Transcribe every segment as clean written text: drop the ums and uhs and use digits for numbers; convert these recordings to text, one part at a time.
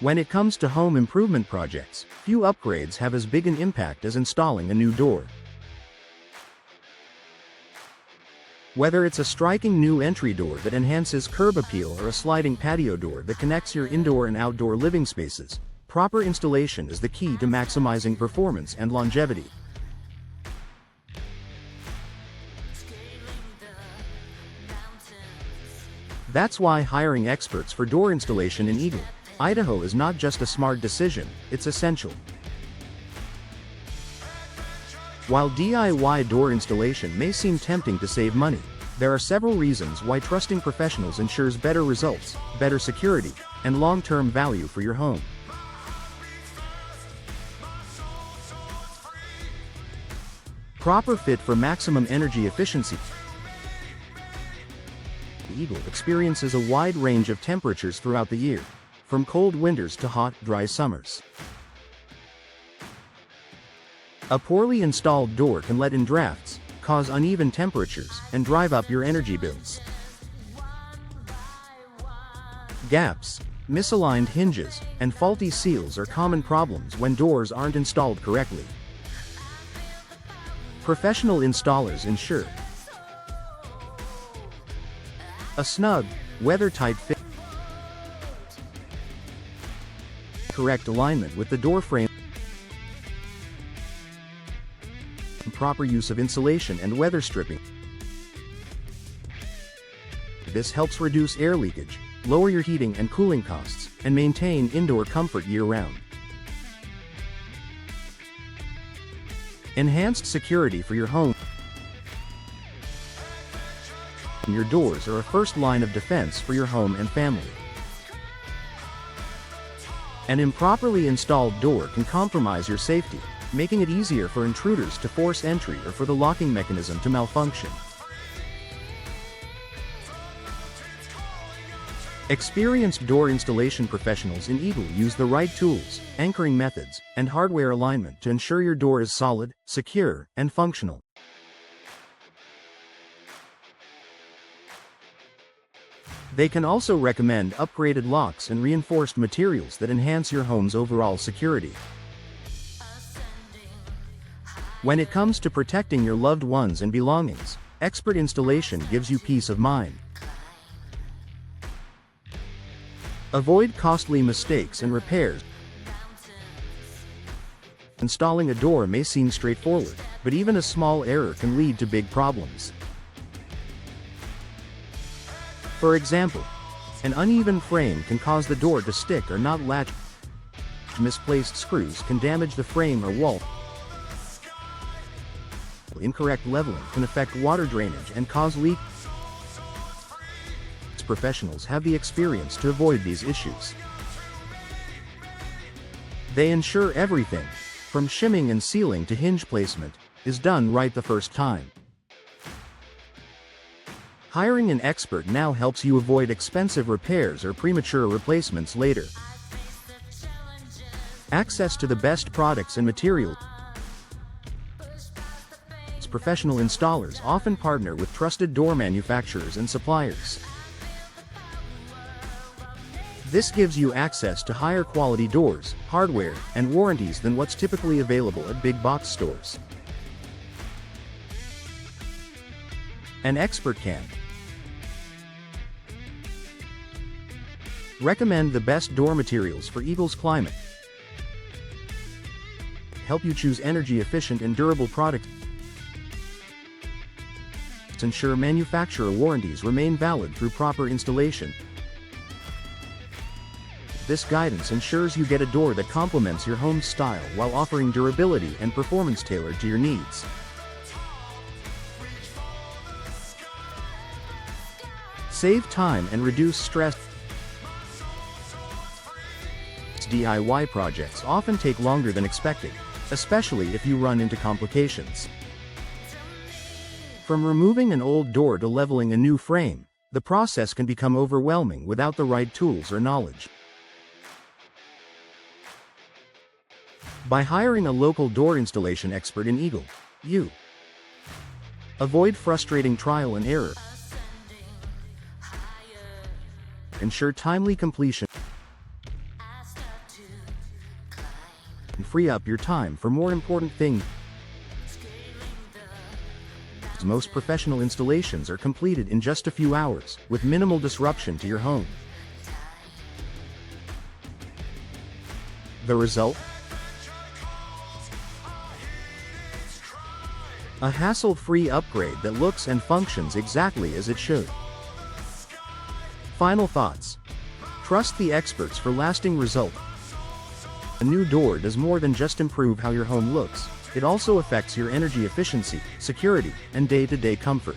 When it comes to home improvement projects, few upgrades have as big an impact as installing a new door. Whether it's a striking new entry door that enhances curb appeal or a sliding patio door that connects your indoor and outdoor living spaces, proper installation is the key to maximizing performance and longevity. That's why hiring experts for door installation in Eagle, Idaho is not just a smart decision, it's essential. While DIY door installation may seem tempting to save money, there are several reasons why trusting professionals ensures better results, better security, and long-term value for your home. Proper fit for maximum energy efficiency. Eagle experiences a wide range of temperatures throughout the year, from cold winters to hot, dry summers. A poorly installed door can let in drafts, cause uneven temperatures, and drive up your energy bills. Gaps, misaligned hinges, and faulty seals are common problems when doors aren't installed correctly. Professional installers ensure a snug, weather-tight fit, correct alignment with the door frame, proper use of insulation and weather stripping. This helps reduce air leakage, lower your heating and cooling costs, and maintain indoor comfort year-round. Enhanced security for your home. Your doors are a first line of defense for your home and family. An improperly installed door can compromise your safety, making it easier for intruders to force entry or for the locking mechanism to malfunction. Experienced door installation professionals in Eagle use the right tools, anchoring methods, and hardware alignment to ensure your door is solid, secure, and functional. They can also recommend upgraded locks and reinforced materials that enhance your home's overall security. When it comes to protecting your loved ones and belongings, expert installation gives you peace of mind. Avoid costly mistakes and repairs. Installing a door may seem straightforward, but even a small error can lead to big problems. For example, an uneven frame can cause the door to stick or not latch. Misplaced screws can damage the frame or wall. Incorrect leveling can affect water drainage and cause leaks. Professionals have the experience to avoid these issues. They ensure everything, from shimming and sealing to hinge placement, is done right the first time. Hiring an expert now helps you avoid expensive repairs or premature replacements later. Access to the best products and materials. Professional installers often partner with trusted door manufacturers and suppliers. This gives you access to higher quality doors, hardware, and warranties than what's typically available at big box stores. An expert can recommend the best door materials for Eagle's climate, help you choose energy-efficient and durable products, ensure manufacturer warranties remain valid through proper installation. This guidance ensures you get a door that complements your home's style while offering durability and performance tailored to your needs. Save time and reduce stress. DIY projects often take longer than expected, especially if you run into complications. From removing an old door to leveling a new frame, the process can become overwhelming without the right tools or knowledge. By hiring a local door installation expert in Eagle, you avoid frustrating trial and error, ensure timely completion, and free up your time for more important things. Most professional installations are completed in just a few hours, with minimal disruption to your home. The result? A hassle-free upgrade that looks and functions exactly as it should. Final thoughts. Trust the experts for lasting results. A new door does more than just improve how your home looks. It also affects your energy efficiency, security, and day-to-day comfort.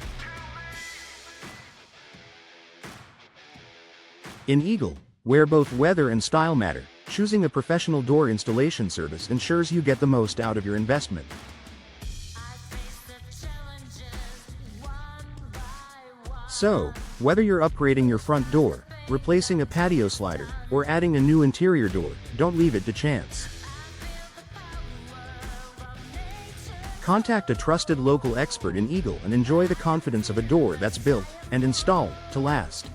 In Eagle, where both weather and style matter, choosing a professional door installation service ensures you get the most out of your investment. So, whether you're upgrading your front door, replacing a patio slider, or adding a new interior door, don't leave it to chance. Contact a trusted local expert in Eagle and enjoy the confidence of a door that's built and installed to last.